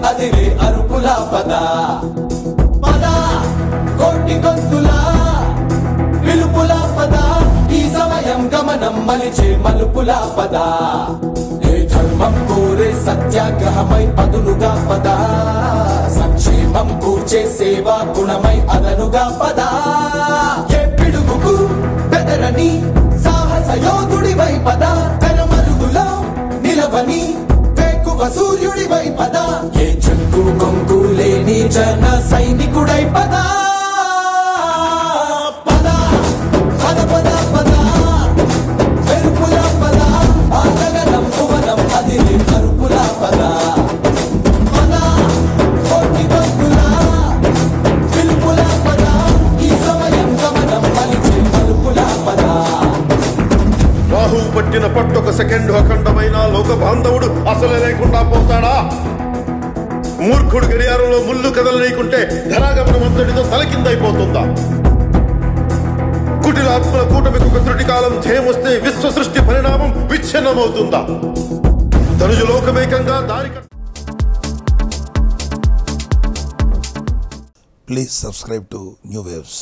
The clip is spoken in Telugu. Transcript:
అదిరే అరుపుల పద పద కోటి గొంతుల పిలుపుల పద ఈ సమయం గమనం మలిచే మలుపుల పద ఏ ధర్మం కోరే సత్యాగ్రహమై పదులుగా పద సంక్షేమం కూర్చే సేవా గుణమై అదనుగా పద ఏ పిడుగుకు బెదరని సాహస యోధుడివై పద కనుమరుగులో నిలవని వేకువ సూర్యుడివై పద ఏ చెక్కు కొంగు లేని జన సైనికుడై పద పద పద పద పద వెలుపుల పద ఆగగనం భువనం అదిరే అరుపుల పద పద కోటి గొంతుల పిలుపుల పద ఈ సమయం గమనం మలిచే మలుపుల పద రాహు పట్టిన పట్టొక సెకండ్ అఖండమైన లోక బాంధవుడు అసలు లేకుండా పోతాడా? మూర్ఖుడు గడియారంలో ముళ్ళు కదలనీకుంటే ధరాగమనం అంతటితో తలకిందైపోతుందా? కుటిలాత్మల కూటమికి ఒక త్రుటి కాలం ధ్యేయమొస్తే విశ్వ సృష్టి పరిణామం విచ్ఛిన్నమవుతుందా? ధనుజు లోకమేకంగా దారి. Please subscribe to New Waves.